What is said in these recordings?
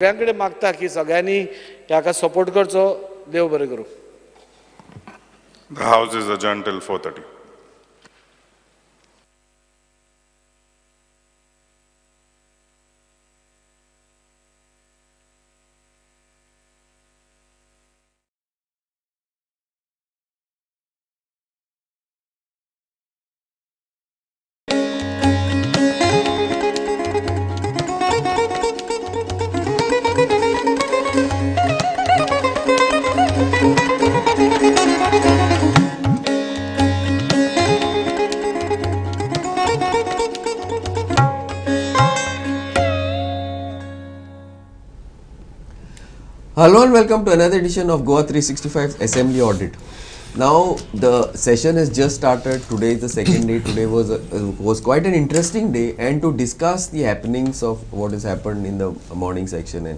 सगळ्यांकडे मागता की सगळ्यांनी याका सपोर्ट करचो. देव बरें करूं. The House is adjourned till 4:30. Hello and welcome to another edition of Goa 365 Assembly Audit. Now the session has just started. Today is the second day. Today was quite an interesting day, and to discuss the happenings of what has happened in the morning section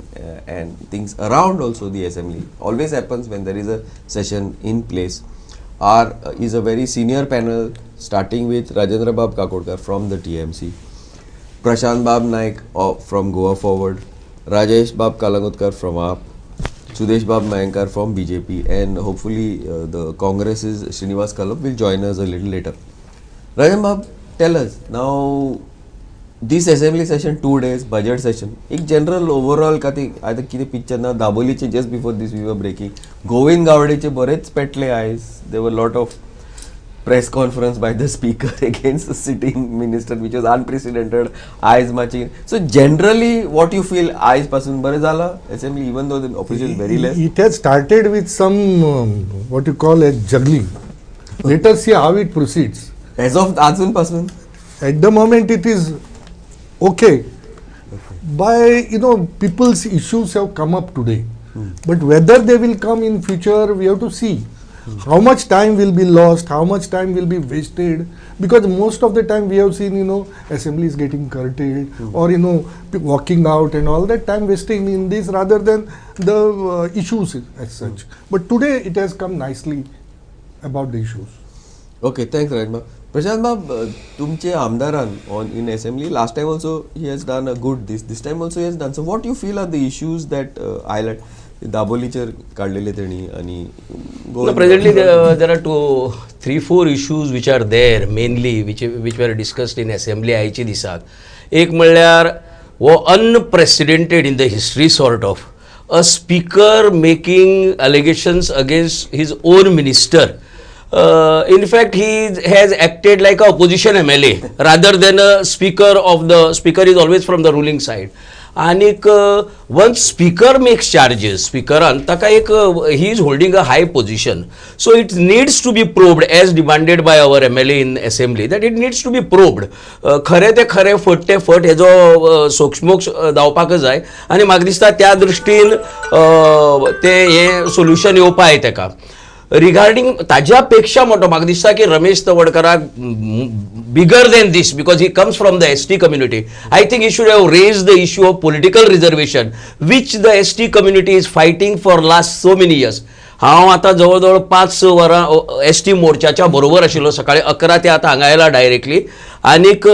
and things around also the assembly always happens when there is a session in place. Is a very senior panel starting with Rajendra Bab Kakodkar from the TMC, Prashant Bab Naik from Goa Forward, Rajesh Bab Kalangutkar from AAP, Sudesh Bab Mayankar from BJP, and hopefully the Congress's Srinivas Kalap will join us a little later. Rajan Bab, tell us now, this assembly session 2 days, budget session, एक general overall आता किती picture ना दाबोलीचे just before this we were breaking, Govind गावडेचे बरेच पेटले eyes. There were a lot of press conference by the speaker against the sitting minister, which was unprecedented. Eyes matching. So generally, what you feel? Eyes pasun bare zala assembly, even though the opposition is very less. It has started with some what you call as juggling. Let us see how it proceeds. As of Ajun pasun, At the moment, it is okay. By people's issues have come up today, but whether they will come in future, we have to see. How much time will be lost, how much time will be wasted, because most of the time we have seen assembly is getting curtailed, or walking out and all that time wasting in this rather than the issues as such. But today it has come nicely about the issues. Okay, thanks Rajma. Prashant Bab, तुमचे आमदारान on in assembly last time also he has done a good this time also he has done. So what you feel are the issues that highlight? दाबोलीचे काढलेले त्यांनी आणि presently there are 3-4 issues which are there mainly which were discussed in assembly आयचे दिसाक. एक म्हणल्यार वो unprecedented in the history sort of a speaker making allegations against his own minister. In fact, he has acted like a opposition MLA rather than a speaker is always from the ruling side. And once speaker makes charges, speaker he is holding a high position, so it needs to be probed as demanded by our MLA in assembly, that it needs to be probed. खरे ते खरे फट ते फट हेजो सोक्षमोक्ष धांवपाक जाय आनी म्हाका दिसता त्या दृश्टीन ते हे सोल्युशन येवपा जाय तेका. रिगार्डिंग ताज्या पेक्षा मोठो म्हाका दिसता की Ramesh तवडकराक bigger than this, because he comes from the ST community. I think he should have raised the issue of political reservation, which the ST community is fighting for last so many years. हांव आतां जवळ जवळ 5-6 वरां ST मोर्चाच्या बरोबर आशिल्लो, सकाळी 11 ते आतां हांगा आयला डायरेक्टली. आनीक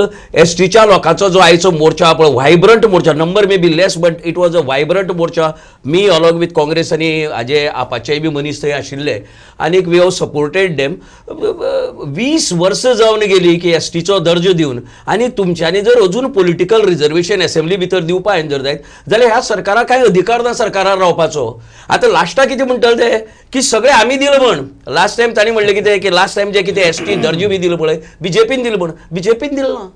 STच्या लोकांचो जो आयचो मोर्चा पळय, vibrant Morcha, number may be less but it was a vibrant Morcha. Me along with Congress आनी हाजे आपाचेय बी मनीस थंय आशिल्ले, आनीक वी हॅव सपोर्टेड डेम. 20 वर्सां जावन गेली की STचो दर्जो दिवन, आनी तुमच्यांनी जर अजून पॉलिटिकल रिजर्वेशन असेंब्ली भितर दिवपा हांवें जर जायत जाल्यार ह्या सरकाराक कांय अधिकार ना सरकारार रावपाचो. आतां लास्टाक कितें म्हणटले ते की सगळे आमी दिले म्हण. लास्ट टायम तांणी म्हणलें कितें की लास्ट टायम जे कितें ST दर्जो बी दिलो पळय BJPन दिलो म्हण. BJPन दिलो ना.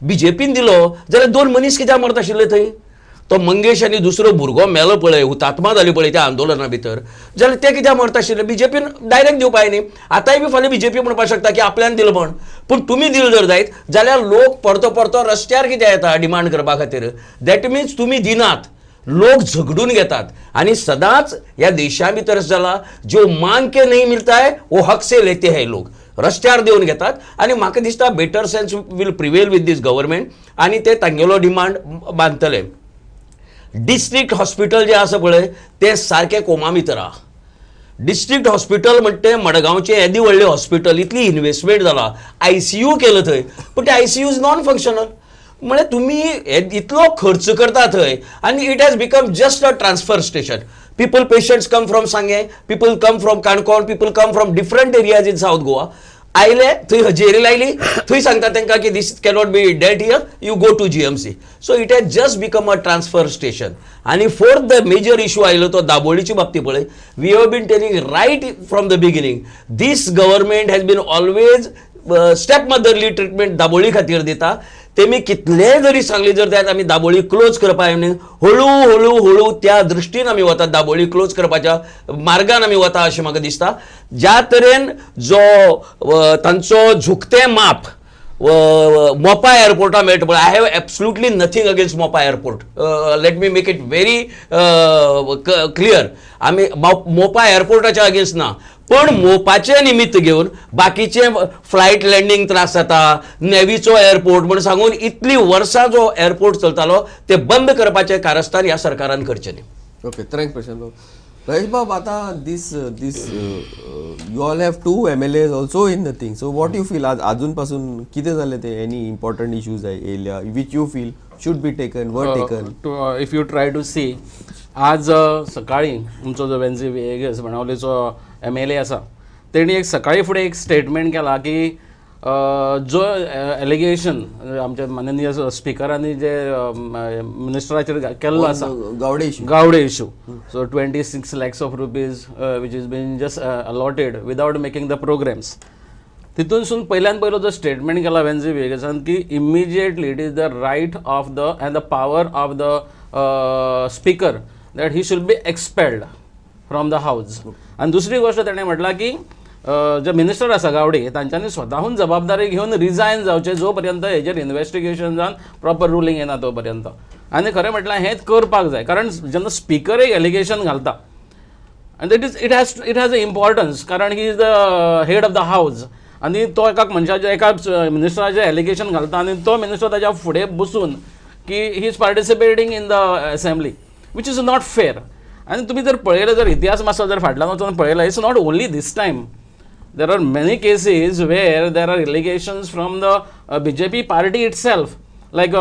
BJPन दिलो जाल्यार 2 मनीस कित्याक मरता आशिल्ले थंय? तो मंगेश आनी दुसरो भुरगो मेलो पळय, हुतात्मा जाली पळय त्या आंदोलना भितर, जाल्यार ते कित्याक मरता आशिल्ले? BJPन डायरेक्ट दिवपाक न्ही. आतांय बी फाल्यां BJP म्हणपाक शकता की आपल्यान दिलो म्हण. पूण तुमी दिलो जर जायत जाल्यार लोक परतो परतो रस्त्यार कित्याक येता डिमांड करपा खातीर? दॅट मिन्स तुमी दिनात, लोक झगडून घेतात. आणि सदांच या देशा भितर जाला जो मांग के नहीं मिलता है वो हक से लेते हैं लोग. रस्त्यार देवन घेतात आनी म्हाका दिसता better sense will prevail with this government आनी ते तांगेलो डिमांड बांदतले. डिस्ट्रिक्ट हॉस्पिटल जे आसा पळय ते सारके कोमा भितर आहा. डिस्ट्रिक्ट हॉस्पिटल म्हणटे मडगांवचे येदी व्हडलें हॉस्पिटल, इतली इन्वेस्टमेंट जाला, ICU केलं थंय, पूण ते ICU इज नॉन फंक्शनल. म्हळ्यार तुमी इतलो खर्च करता थंय आनी it has become just a transfer station. People, patients come from Sange, people come from Kankon, people come from different areas in South Goa. आयले थंय हजेरी लायली, थंय सांगता तांकां की this cannot be date here, you go to GMC. So it has just become a transfer station. आनी fourth the major issue आयलो तो दाबोळीची बाबतींत पळय. We have been telling right from the beginning, this government has been always step motherly treatment Dabolim खातीर दिता. तेमी कितलेंय जरी सांगली जर त्यात आमी दाबोळी क्लोज करपाक न्ही, हळू हळू हळू त्या दृश्टीन आमी वतात, दाबोळी क्लोज करपाच्या मार्गान आमी वता अशें म्हाका दिसता. ज्या तरेन जो तांचो झुकतें माप मोपा एअरपोर्टा मेळटा पळय, I have absolutely nothing against Mopa airport. Let me make it very clear. आमी मोपा एअरपोर्टाच्या अगेन्स्ट ना, पण मोपाचे निमित्त घेवन बाकीचे फ्लायट लँडिंग त्रास जाता, नेवीचो एअरपोर्ट म्हण सांगून इतली वर्सां जो एअरपोर्ट चलतालो ते बंद करपाचें कारस्थान ह्या सरकारान करचें न्ही. ओके, थँक प्रशांत बाब. Rajesh Bab, आता this you all have two MLAs also in the thing. So what you feel अजूनपासून किती झाले ते, any important issues आहे area which you feel should be taken, were taken? If you try to see, आज सकाळी तुमचो जो वेन्झी Vegas बाणावलेचो MLA आसा तेणी एक सकाळी फुडें एक स्टेटमेंट केला की जो एलिगेशन आमच्या माननीय स्पिकरांनी जे मिनिस्टराचेर केल्लो आसा Gawde issue, so 26 lakhs of rupees which is been just allotted without making the programs. तितूनसून पयलो जो स्टेटमेंट केला वेन्झी वेगसान की immediately it is the right of the and the power of the speaker that he should be expelled from the house. आणि दुसरी गोष्ट ताणें म्हटला की जे मिनिस्टर आसा गावडे तांच्यांनी स्वताहून जबाबदारी घेवन रिजायन जावचे जो पर्यंत हेजेर इन्व्हेस्टिगेशन जावन प्रॉपर रुलींग येना तो पर्यंत. आनी खरें म्हटल्यार हेंच करपाक जाय, कारण जेन्ना स्पीकर एक एलिगेशन घालता आनी इट हॅज अ इम्पॉर्टन्स, कारण he is the head of the house आनी तो एका मिनिस्टराचें एलिगेशन घालता आनी तो मिनिस्टर ताच्या फुडें बसून की he is participating in the assembly, which is not fair. आनी तुमी जर पळयलें, जर इतिहास मातसो जर फाटल्यान वचून पळयला, it's not only this time. There are many cases where there are allegations from the BJP party itself. Like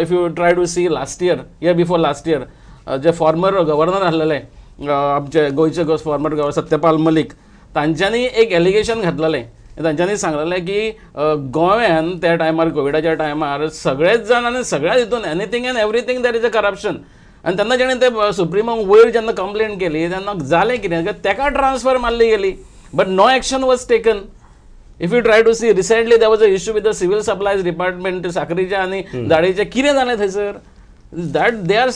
if you try to see last year before last year, जे फॉर्मर गव्हर्नर आसलेले आमचे गोंयचे farmer governor Satyapal Malik, तांच्यांनी एक allegation घातलेलें. तांच्यांनी सांगलेलें की गोंयान त्या टायमार कोविडाच्या टायमार सगळेच जाण आनी सगळ्या हितून anything end everything there is a corruption. आनी तेन्ना जेणें ते सुप्रिमाक वयर जेन्ना कंप्लेंट केली तेन्ना जालें कितें, ताका ट्रान्सफर मारली गेली. But no action was taken. If you try to see, recently there was an issue with the civil supplies department, साखरीच्या आणि दाळीच्या कितें जालें थंयसर, that they are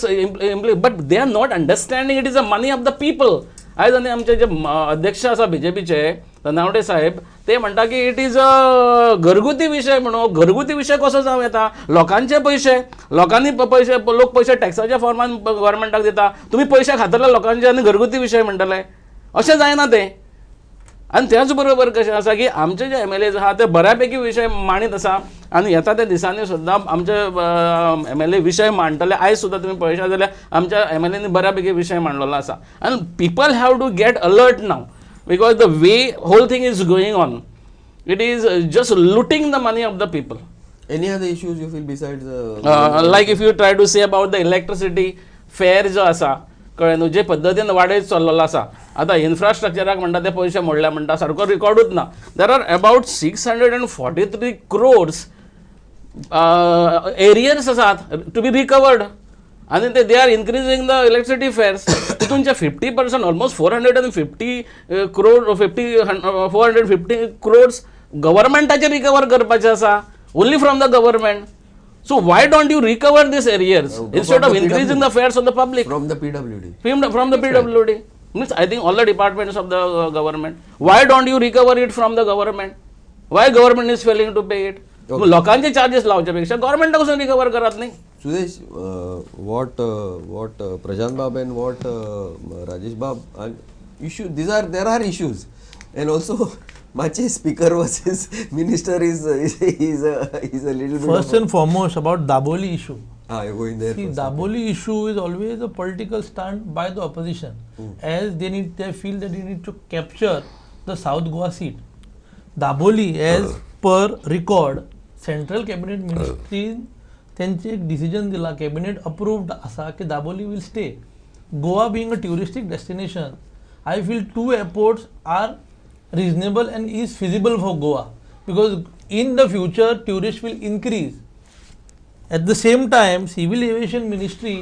but they are not understanding it is the money of the people. आयज आनी आमचे जे अध्यक्ष आसा BJPचे तनावडे साहेब ते म्हणटा की इट इज अ घरगुती विशय म्हणून. घरगुती विशय कसो जावं येता, लोकांचे पयशे, लोकांनी पयशे, लोक पयशे टॅक्साच्या फॉर्मान गव्हर्मेंटाक दिता, तुमी पयशे खातले लोकांचे आनी घरगुती विशय म्हणटले, अशें जायना तें. आणि त्याच बरोबर कशें आसा की आमचे जे MLAs आहा ते बऱ्यापैकी विशय मांडीत आसा आनी येता त्या दिसांनी सुद्दां आमचे MLA विशय मांडटले. आयज सुद्दां तुमी पळयशात जाल्यार आमच्या MLAंनी बऱ्यापैकी विशय मांडलेलो आसा. आनी people have to get alert now, because the way whole thing is going on, it is just looting the money of the people. Any other issues you feel besides like if you try to say about the electricity fare जो आसा, कळ्ळें न्हू, जे पद्दतीन वाडयत चल्लेलो आसा, आतां इन्फ्रास्ट्रक्चराक म्हणटा ते पयशे मोडल्या म्हणटा, सारको रिकॉर्डूच ना. There are about 643 crores arrears आसात टू बी रिकवर्ड, आनी they are increasing the electricity fares. तितूनचे 50% ऑलमोस्ट 450 crores गव्हर्मेंटाचे रिकवर करपाचे आसा, only from the government. So why don't you recover these areas instead of increasing the fares of the public? From the PWD. From the PWD. Means I think all the departments of the government. Why don't you recover it from the government? Why government is failing to pay it? लोकांचे charges लावच्यापेक्षा government कसं recover करत नाही. Sudesh, what Prashant Bab and what Rajesh Bab issue, there are issues, and also Machi speaker versus minister is a little bit. First and foremost about Daboli issue. You're going there. See, Daboli issue is always a political stunt by the opposition, as they feel that they need to capture the South Goa seat. Daboli, as per record, Central Cabinet Ministry त्यांची एक decision दिला, cabinet approved असा की Dabolim will stay. Goa being a touristic destination, I feel 2 airports are reasonable and is feasible for Goa, because in the future tourists will increase. At the same time, Civil Aviation Ministry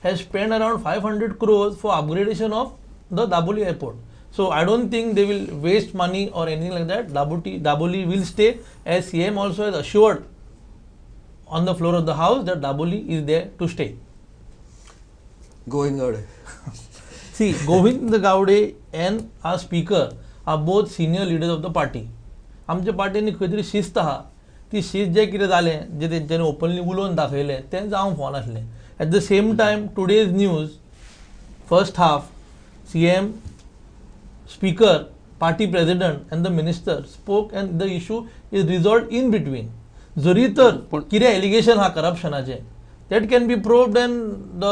has spent around 500 crores for upgradation of the Daboli airport. So I don't think they will waste money or anything like that. Daboli will stay, as CM also has assured on the floor of the house that Daboli is there to stay. Going ahead. See, Govind Gowde and our speaker are both senior leaders of the party. आमच्या पार्टीनी खंय तरी शिस्त आहा, ती शिस्त जें कितें जालें, जें तेंच्यांनी ओपनली उलोवन दाखयलें तें जावंक फावनासलें. At the same time today's news first half, CM, speaker, party president and the minister spoke and the issue is resolved in between. जरी तर कितें एलिगेशन हा करप्शनाचे, that can be probed and the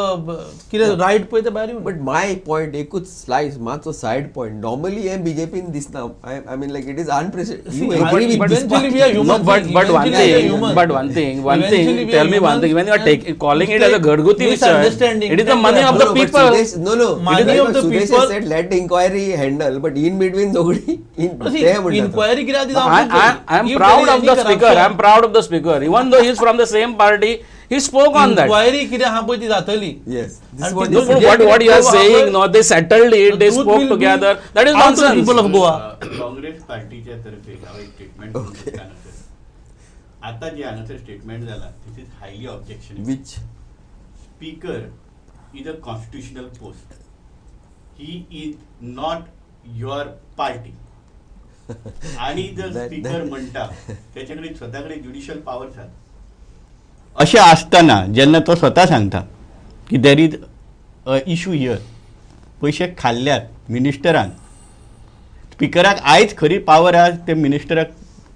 कितें रायट पळय ते भायर येवन. But my point, एकूच slice, मातसो side point. Normally, हे BJP in this now. I mean, like it is unprecedented. See, You agree with this eventually part? we are human. No, but one Eventually we are thing, human. but one thing, Eventually we are tell me one human thing. When you are and calling it as a Garguti issue, misunderstanding. it is the That money of will the No, but people. Sudesh, no. Money That's of what the Sudesh people- has said, let the inquiry handle. But in between, nobody. See, inquiry कितें आदी I am proud of the speaker. I am proud of the speaker. Even though he is from the same party, he spoke on that. Inquiry कितें आहा पळय ती जातली. Yes. This is And what people- he No, said. what you are saying, no, they settled it, The they truth spoke will be together. That is out to the nonsense. people of Goa. Congress पार्टीच्या तर्फे हांव एक statement आता जे हांगासर statement जाला this is highly objection. Which? Speaker is a constitutional post. He is not your party. आणि जर स्पीकर म्हणटा त्याच्याकडे स्वतःकडे ज्युडिशियल पॉवर्स आहात अशें आसतना जेन्ना तो स्वता सांगता की there is a issue here, पयशे खाल्ल्यात मिनिस्टरान, स्पीकराक आयज खरी पावर आहा ते मिनिस्टराक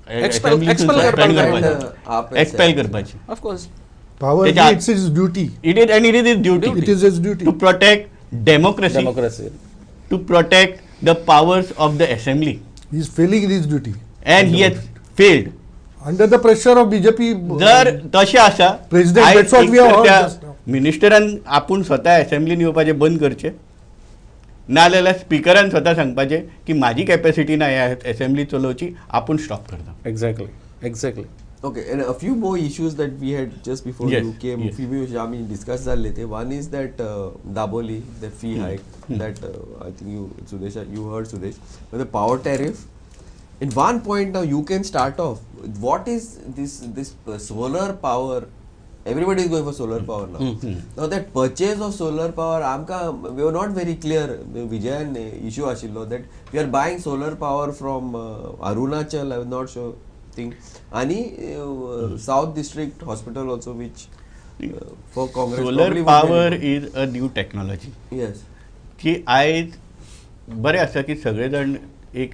Expel करपाची, एक्सपेल करपाची. Of course. Power, त्याच्या- it's his duty. It is and it is his duty. It is his duty. To protect democracy, Democracy. to protect the powers of the assembly, He is failing in his duty. and he has failed. Under the pressure of BJP. जर तशें आसा, President, आयज that's what we एक have तर heard त्या just now. मिनिस्टरान आपूण स्वता असेंब्लीन येवपाचे बंद करचे, नाजाल्यार स्पीकरान स्वता सांगपाचें की म्हाजी कॅपॅसिटी ना ह्या असेंब्ली चलोवची, आपूण स्टॉप करता. Exactly. Exactly. Okay, and a few more issues that we had just before Yes, you came, yes. few issues आम्ही discuss झाले ते. One is that Daboli, the fee hike, that I think Sudesh, you heard Sudesh, but the power tariff. In one point now you can start off. What is this solar power? Everybody is going for solar power now. Now that purchase of solar power, we were not very clear. Vijayan issue ashillo that we are buying solar power from Arunachal. I was not sure thing. Ani South District Hospital also, which for Congress Solar probably was power very is a new technology. good. Yes. की आयज बरें आसा की सगळे जाण एक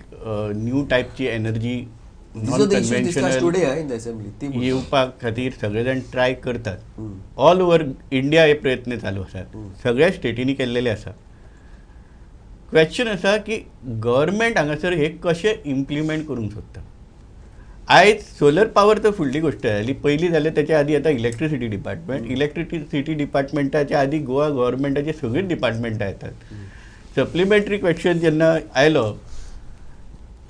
new टायपची energy These are the issues discussed today in the assembly. ती बोल. येवपा खातीर सगळे जाण ट्राय करतात. ऑल ओव्हर इंडिया हे प्रयत्न चालू आसात, सगळ्या स्टेटींनी केल्लेले आसा. क्वेश्चन आसा की गव्हर्मेंट हांगासर हे कशें इम्प्लिमेंट करूंक सोदता. आयज सोलर पावर तर फुडली गोष्ट जाली, पयलीं जाल्यार त्याच्या आदी आतां इलेक्ट्रिसिटी डिपार्टमेंटाच्या आदी गोवा गव्हर्मेंटाचे सगळीच डिपार्टमेंटां येतात. सप्लिमेंटरी क्वेश्चन जेन्ना आयलो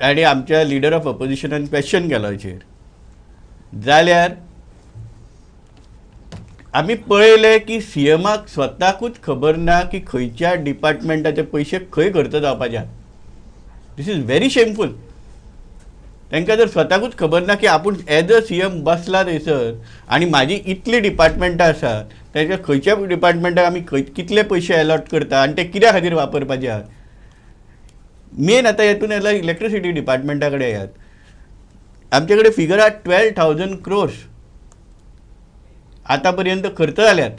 आनी आमच्या लिडर ऑफ ऑपोजिशनान क्वेश्चन केलो हाचेर, जाल्यार आमी पळयलें की सीएमाक स्वताकूच खबर ना की खंयच्या डिपार्टमेंटाचे पयशे खंय खर्च जावपाचे आहात. दिस इज व्हेरी शेमफूल. तांकां जर स्वताकूच खबर ना की आपूण एज अ सीएम बसला थंयसर आनी म्हाजी इतली डिपार्टमेंटां आसात, ताच्या खंयच्या डिपार्टमेंटाक आमी कितले पयशे अलॉट करता आनी ते कित्या खातीर वापरपाचे आहात. मेन आतां हेतून येयला इलेक्ट्रिसिटी डिपार्टमेंटा कडेन येयात. आमचे कडेन फिगर आहा 12,000 crores आतां पर्यंत खर्च जाल्यात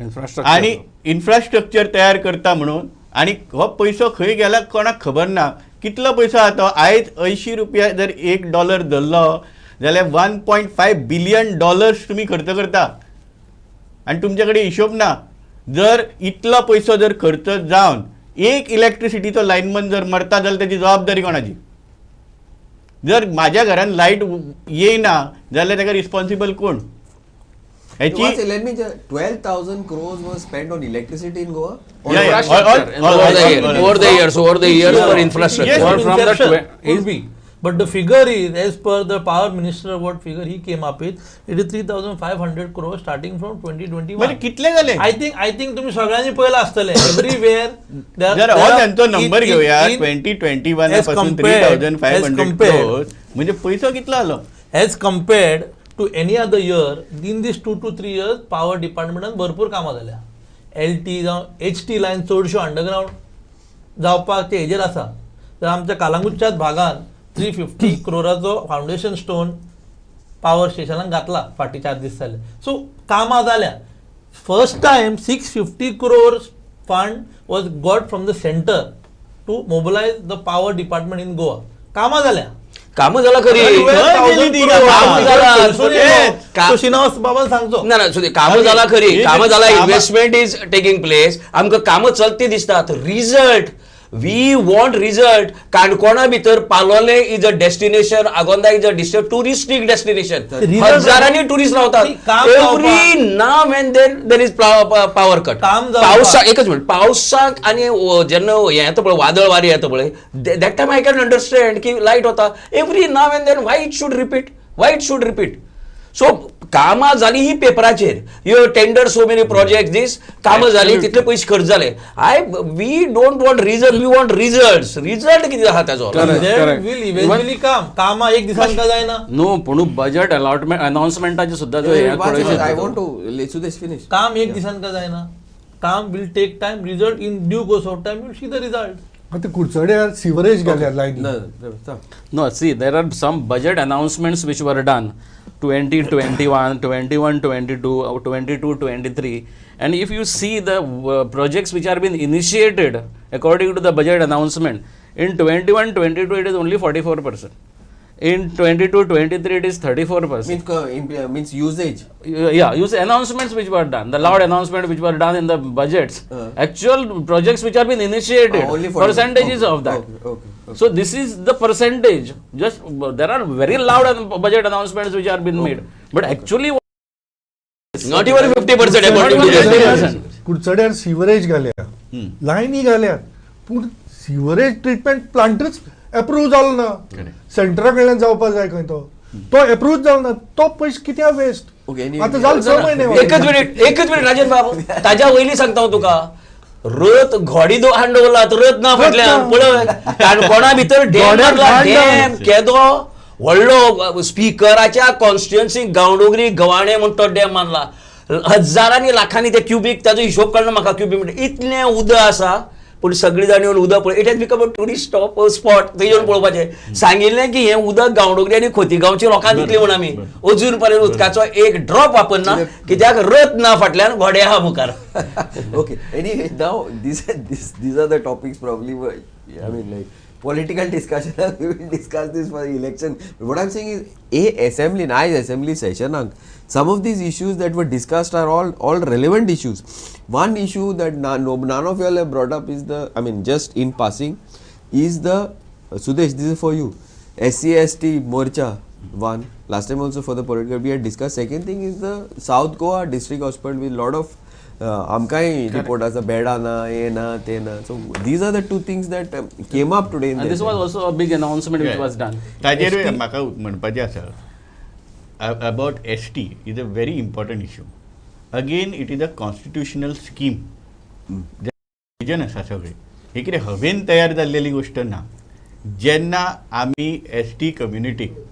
Infrastructure. आणि इन्फ्रास्ट्रक्चर तयार करता म्हणून, आणि हो पयसो खंय गेला कोणाक खबर ना. कितलो पयसो आहा तो? आयज 80 रुपया जर $1 धरलो जाल्यार $1.5 billion तुमी खर्च करता आनी तुमचे कडेन हिशोब ना. जर इतलो पयसो जर खर्च जावन एक इलेक्ट्रिसिटीचो लायनमन जर मरता जाल्यार त्याची जबाबदारी कोणाची? जर म्हाज्या घरान लायट येयना जाल्यार ताका रिस्पॉन्सिबल कोण? ह्याची One second, let me just 12,000 crores was spent on electricity in Goa? Yeah, yeah. Infrastructure, All- over the years for infrastructure. Yes, Or from the Inception, twe- could be. But the figure is, as per the power minister, what figure he came up with, it is 3,500 crores starting from म्हणजे 2021. कितले झाले I think तुम्ही सगळ्यांनी पहिला असतले everywhere जर त्यांचो number घेऊया 2021 as पासून compared- 3,500 as compared- crores म्हणजे पैसो कितलो आलो as compared to any other year in these 2 to 3 years power departmentan भरपूर कामां झाल्या. LT जावं HT लायन चडश्यो अंडरग्राउंड जावपाक हेजेर आसा. तर आमच्या कालांगुटच्याच भागात 350 क्रोराचो फाउंडेशन स्टोन पावर स्टेशनाक घातला फाटी 4 दीस जाले. सो कामां जाल्या. First time 650 crores fund was got from the center to mobilize the power department in Goa. कामां झाल्या. कामं झाला खरी श्रीनिवास बाबा सांगतो ना कामं झाला खरी कामं झाला इन्व्हेस्टमेंट इज टेकिंग प्लेस आमकां कामं चलती दिसतात रिझल्ट वी वॉन्ट रिझल्ट काणकोणा भितर Palolem is a destination Agonda is a touristic destination हजारांनी टुरिस्ट रावतात every now and there is power cut पावसाक एकच मिनिट पावसाक आणि जेन्ना हें येता पळय वादळ वारी येता पळय that time I can understand की लायट वता every now and then why it should repeat so कामां जाली ही पेपराचेर you tender so many project these कामां जाली तितले पयशे खर्च जाले we don't want reason we want result कितें आहा ताजो विल इव्हेंच्युअली कामां एक दिसान का जायना नो पूण बजेट अलॉटमेंट अनाउन्समेंटाचे सुद्धा जो हे I पळयचे want to let Sudesh finish. काम एक दिसान का जायना काम will take time result in due course of time will see the result आता कुडचड्यार सिवरेज गेल्या लायनी No, stop. No, see, there are some budget announcements which were done 2021, 22, 23. And if you see the projects which are being initiated according to the budget announcement, in 21, 22 it is only 44%. In 22, 23 it is 34%. Means usage. Yeah, use announcements which were done, the loud announcement which were done in the budgets, actual projects which are being initiated, Only 40. percentages of that. Okay. So this is the percentage. Just there are very loud budget announcements which are being made, but actually not even 50% according to this. 50%. कुडचड्यार sewerage घाल्या लायनी घाल्यात पूण sewerage treatment प्लांटच approve जालो ना सेंटरा कडल्यान जावपाक जाय खंय तो अप्रूव्ह जालो ना तो पयशे कित्याक वेस्ट Okay, आता जाले 6 म्हयने एकच मिनिट राजन बाबू ताज्या वयली सांगता हांव तुका रथ घोडी दो हांडवलात रथ ना फाटल्यान पळय काणकोणा भितर डॅम केदो व्हडलो स्पिकराच्या कॉन्स्टिट्युएन्सी गांवडोंगरी गवाणे म्हण तो डॅम मारला हजारांनी लाखांनी ते क्युबिक ताजो हिशोब कळना म्हाका क्युबिक म्हणटा इतलें उदक आसा पूण सगळीं जाण येवन उदक पळय it has become a tourist spot थंय येवन पळोवपाचें सांगिल्लें की हें उदक गांवडोंगरी आनी खोतीगांवच्या लोकांक दितलें म्हण आमी अजून पर्यंत उदकाचो एक ड्रॉप वापरना कित्याक रथ ना फाटल्यान घोडे आहा मुखार Okay. Anyway, now these are the topics probably. I mean, like political discussion. We will discuss this for the election. But what I'm saying is, nice assembly session. Some of these issues that were discussed are all relevant issues. One issue that none of you all have brought up is just in passing, is the Sudesh. This is for you. SC/ST Morcha. One. Last time also for the political we had discussed. Second thing is the South Goa District Hospital with lot of आमकांय report आसा बेडा ना हे ना ते ना so these are the two things that came up today And this was also a big announcement which was done. ताजेर म्हाका म्हणपाचें आसा about ST is a very important issue again it is a constitutional scheme reason आसा सगळें ही कितें हवेन तयार जाल्लेली गोश्ट ना जेन्ना आमी ST कम्युनिटीक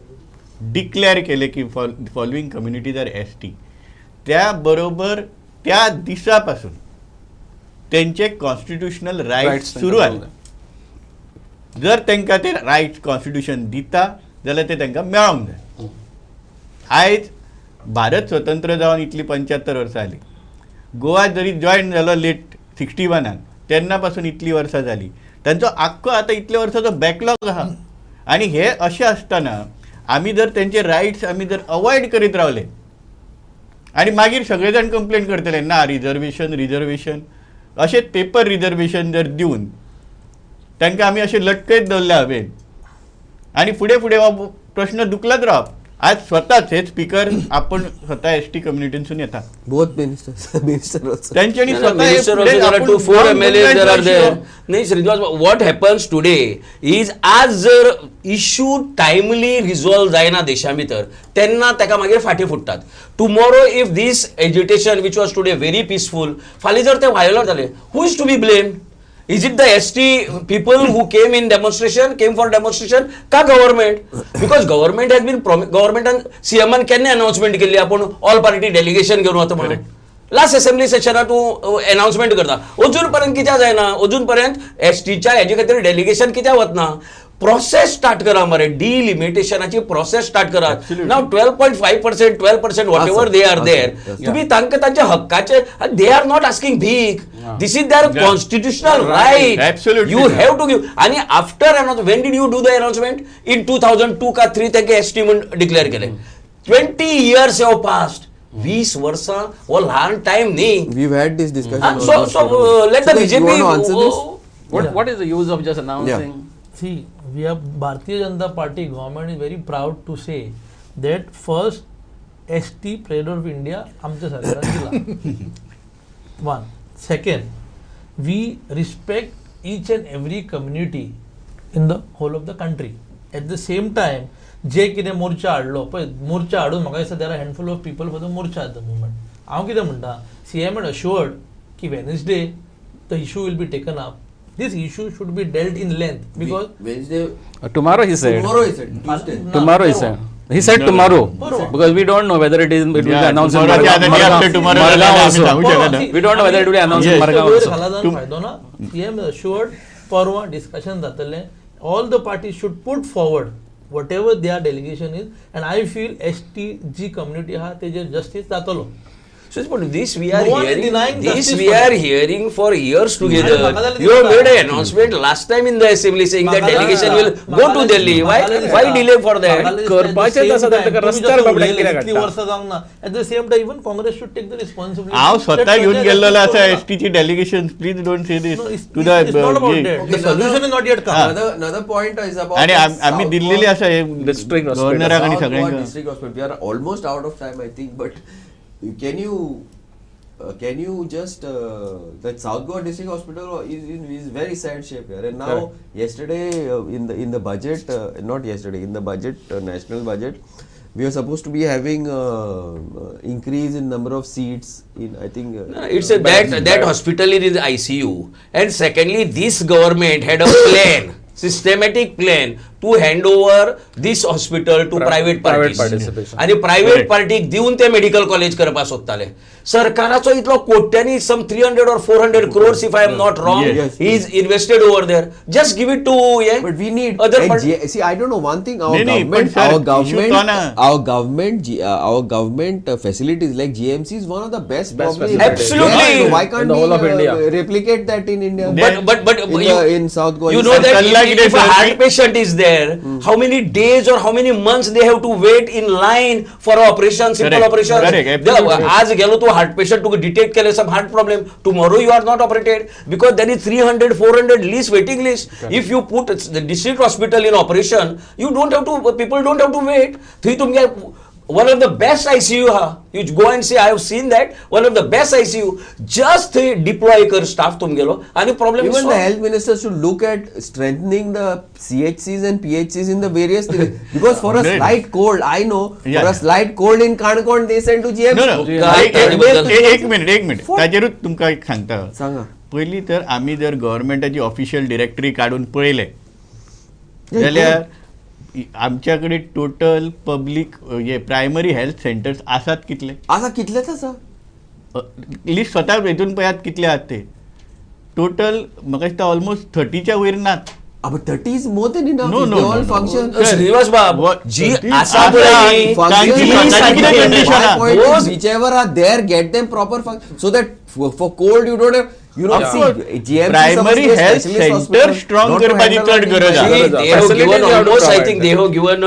डिक्लेअर केले की फॉलोइंग कम्युनिटीज आर ST त्या बरोबर त्या दिसा पासून त्यांचे कॉन्स्टिट्युशनल रायट्स सुरू जाले जर तांकां ते रायट्स कॉन्स्टिट्युशन दिता जाल्यार ते तांकां मेळोंक जाय आयज भारत स्वतंत्र जावन इतली 75 वर्सां जाली गोवा जरी जॉयन जालो लेट 61 तेन्ना पासून इतली वर्सां जाली तांचो आख्खो आतां इतल्या वर्सांचो बॅकलॉग आहा आनी हे अशें आसतना आमी जर तेंचे रायट्स आमी जर अवॉयड करीत रावले आणि मागीर सगळे जाण कंप्लेन करतले ना रिजर्वेशन अशें पेपर रिजर्वेशन जर दिवन तांकां आमी अशें लटकयत दवरले हांवें आनी फुडें हो प्रश्न दुखलत रावप आज स्वतःच हे स्पीकर आपण स्वतः एसटी कम्युनिटीतून येतात. both minister also. त्यांच्यानी स्वतः हे Minister पुढे also, there are आपण 2-4 MLAs there are non-compliant there. issue. नाही Shrinivas, what happens today is आज जर इश्यू टाइमली रिझॉल्व जायना देशा भितर तेन्ना ताका मागीर फाटी फुटतात. Tomorrow if this agitation which was today very peaceful, फाल्यां जर ते व्हायोलंट जाले, who is to be blamed? Is it the ST people who came in demonstration, came for demonstration? का government? Because government has been government and CM केन्ना announcement केली आपण all party delegation घेऊन वता म्हणून. लास्ट असेंब्ली सेशनात तूं announcement करता, अजून पर्यंत कित्याक जायना? अजून पर्यंत एसटीच्या हेजे खातीर डेलिगेशन कित्याक वतना? प्रोसेस स्टार्ट करा मरे, डिलिमिटेशनाची प्रोसेस स्टार्ट करा. Now 12.5%, 12% whatever they are there, तुम्ही तांकां तांच्या हक्काचे, दे आर नॉट आस्किंग भीक, this is their constitutional right, Absolutely. You have to give. आणि after announce, when did you do the announcement? In 2002 का 3 तांकां ST म्हणून डिक्लेअर केले. 20 years have passed. 20 वर्सां हो ल्हान टाइम न्ही. We've had this discussion. So let the Sudesh, you want to answer BJP. this? What is the use of just announcing? See, we have Bharatiya Janata Party government is very proud to say that first ST President of India आमच्या सरकारान दिला. One. Second, we respect each and every community in the whole of the country. At the same time, जे कितें मोर्चा हाडलो पळय, मोर्चा हाडून म्हाका दिसता there are handful of people for the morcha at the movement. हांव कितें म्हणटा, CM had assured की Wednesday the issue will be taken up. This issue should be dealt in length because Wednesday. Tomorrow he said. Tomorrow he said. Tuesday. Tomorrow he said. He said tomorrow because we don't know whether it will be announced in tomorrow Margao. day after tomorrow Margao आम्ही सांगू शकत also. नाही. We don't know whether it will be announced in Margao वयर also. घाला जावन फायदो ना. CM has assured परवा डिस्कशन जातले. All the parties should put forward whatever their delegation is, and I feel STG community ha तेजे justice जातलो. So, but this we are No one is hearing. denying This justice we for are that. hearing for years together. Magaladi You have Dutta. made an announcement last time in the assembly saying that delegation will go to Delhi. Why Magaladi delay for that? करपाचें आसा तर ताका रस्त्यार बाबड्यांक कित्याक इतली हाडटा? वर्सां जावंक ना. At the same time, even Congress should take the responsibility. हांव स्वतः That घेऊन Sanjay गेल्लो Rathi आसा told us. एसटीची delegation. Please don't say this No, to it's not about the that. Okay, The solution is not yet come. Another point is about. आणि the आम्ही South दिल्लेली Goa- आसा District hospital. गव्हर्नराक आणि South Goa सगळ्यांक. district hospital. We are almost out of time, I think. But can you just that South Goa district hospital is very sad shape here. And now yesterday in the budget, not yesterday in the budget, national budget, we are supposed to be having increase in number of seats in, I think. It's that hospital is in ICU. And secondly, this government had a plan, systematic plan to hand over this hospital to private parties. participation. आणि private पार्टीक दिवन ते medical college करपाक सोदताले. सरकाराचो इतलो कोट्यांनी some 300 or 400 crores if I am not wrong Yes. is invested over there. Just give it to But we need other and party. see, I don't know one thing. Our नहीं, नहीं, government, but sir, issue तो ना. our government facilities like GMC is one of the best. Probably. facilities. Absolutely. Yeah, so why In can't the whole of we India. replicate that in India? But in South Goa. you know that Kalla if ki a day heart patient is there, how many days or how many months they have to wait in line for operation, simple Correct, operation. correct, absolutely. आज गेलो तू heart patient to detect केले some heart problem, tomorrow you are not operated because there is 300 400 list waiting list. If you put the district hospital in operation, you don't have to, people don't have to wait. थंय तुमगे one of the best ICU ha, you go and say I have seen that one of the best ICU, just deploy कर staff तुमगेलो आणि problem Even is the solved. health minister should look at strengthening the CHCs and PHCs in the various because for a Great. slight cold, I know Yeah. for a slight cold in Kankon they send to GMC. No no काय त्याच्याबद्दल- एक minute ताजेरूच तुमकां एक सांगता. सांगा. पयलीं तर आमी जर गव्हर्मेंटाची ऑफिशियल डिरेक्टरी काडून पळयले जाल्यार आमच्या कडेन टोटल पब्लीक हे प्रायमरी हेल्थ सेंटर्स आसात कितले? आता कितलेच आसा? लिस्ट स्वता हेतून पळयात कितले आहात ते. टोटल म्हाका दिसता ऑलमोस्ट 30च्या वयर नात. But 30 is more than enough. No, if no, they no, all no. function. Shrinivas बाब What- जी These आसा are पळय the Function, Thank you, my thank you, function. condition. point Those- is whichever are there, get them proper function so that for cold you don't have. You know, Of see, course. GMC Primary is a health specialist center hospital, strong not to करपाची handle चड all गरज these आहा. things. they have Facilities given you have to almost I provide. think they have given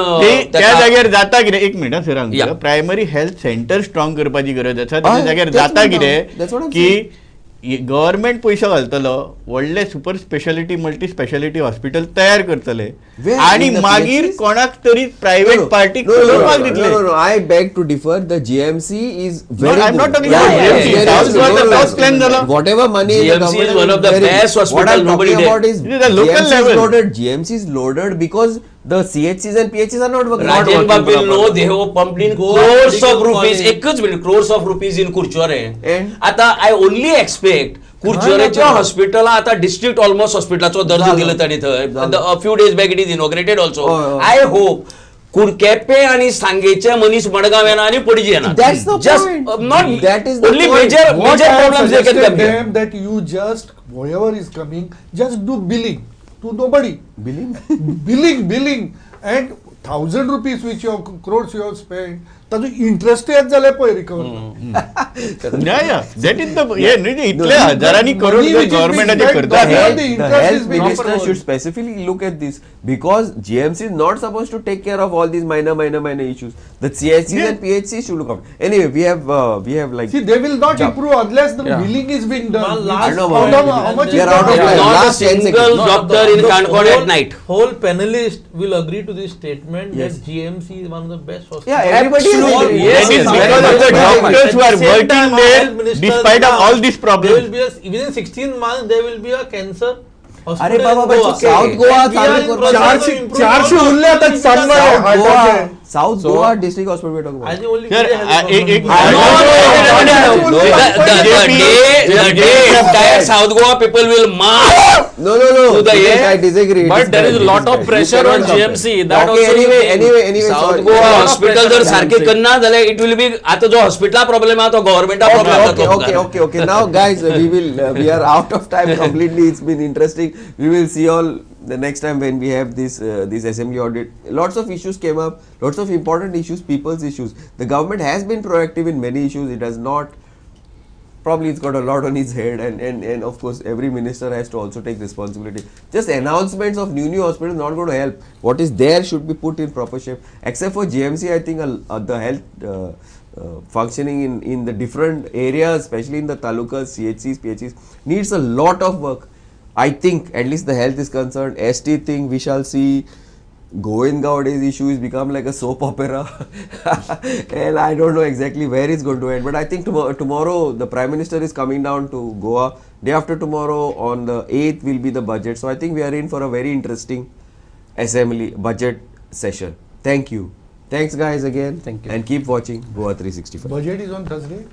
त्या जाग्यार जाता कितें एक minute sir हांगा Yeah. Primary health centre strong करपाची गरज आसा. हय, त्या जाग्यार तेच जाता म्हणटा हांव. कितें That's what I'm की गव्हर्मेंट पयसो घालतलो व्हडले super speciality multi speciality hospital तयार करतले Where? आणि In the मागीर PHCs? कोणाक तरी प्रायव्हेट पार्टीक चलोवपाक दितले. No. I beg to differ. The GMC is very. I'm not good. talking about GMC. very South good. was the best plan zala. Whatever money GMC the government is one of the very best good. hospital, What I'm nobody talking did. about is It is a local GMC level. is loaded. GMC is loaded because the CHCs and PHCs are not working. Rajan Babu will know they have pumped in Goa crores Medical of rupees. College. एकच minute crores of rupees in Kurchore. And? आता I only expect कुर्चोरेच्या hospital आता district almost हॉस्पिटलाचो दर्जो झालं. दिलो ताणी थंय झालं. a few days back it is inaugurated also. हय. I hope केपें आणि सांगेचे मनीस मडगांव येना आणि पणजी येना. That's the Just point. not That is the only point. major What I have problems they can suggested come here. them that you just whoever is coming just do billing to nobody. Billing. billing and 1,000 rupees which you have crores you have spent ताजो interest येत जाल्यार पळय recover या that is the हे न्ही इतले हजारांनी करोड गव्हर्मेंटाचे करता The हे. health minister should specifically look at this because GMC is not supposed to take care of all these minor issues. The CHCs and PHCs should look out. Anyway, we have like See, they will not improve unless the billing is being done. One last I know, point. how much we is are out of that? time. Not a Last 10 single seconds. doctor in Kankod at night. Whole panelist will agree to this statement Yes. that GMC is one of the best hospitals. Yeah, everybody is Absolutely. agree. Yes, That is yes, because of the doctors who are working there despite of all these There will problems. be within 16 months there will be a cancer hospital अरे in बाबा Goa. South Goa And we are in चालू process of improving all चारशे उरले आता hospitals in चांगलं आहे. South south Goa. Goa south Goa district hospital talk I about. think only Sir, Vijay has a एक- problem एक- with No, Goa. no. The day entire South Goa people will march. No. To the Dinesh, air. I disagree. But there is a lot of bad. pressure You on cannot GMC. compare. That Okay, also you anyway, south sorry. Goa lot of hospital जर pressure सारखे on करना जाल्यार it will be आता जो हॉस्पिटला problem आहा तो गव्हर्नमेंटा problem Okay. Now, guys, we are out of time completely. It's been interesting. We will see all the next time when we have this assembly audit. Lots of issues came up. Lots of important issues, people's issues. The government has been proactive in many issues. It has not. Probably it's got a lot on its head, and of course every minister has to also take responsibility. Just announcements of new hospitals not going to help. What is there should be put in proper shape. Except for GMC, I think the health functioning in the different areas, especially in the talukas, CHCs, PHCs, needs a lot of work. I think at least the health is concerned. ST thing we shall see. Govind Gowde's issue has become like a soap opera and I don't know exactly where it's going to end, but I think tomorrow the Prime Minister is coming down to Goa. Day after tomorrow on the 8th will be the budget, so I think we are in for a very interesting assembly budget session. Thank you. Thanks guys again. Thank you. And keep watching Goa 365. Budget is on Thursday.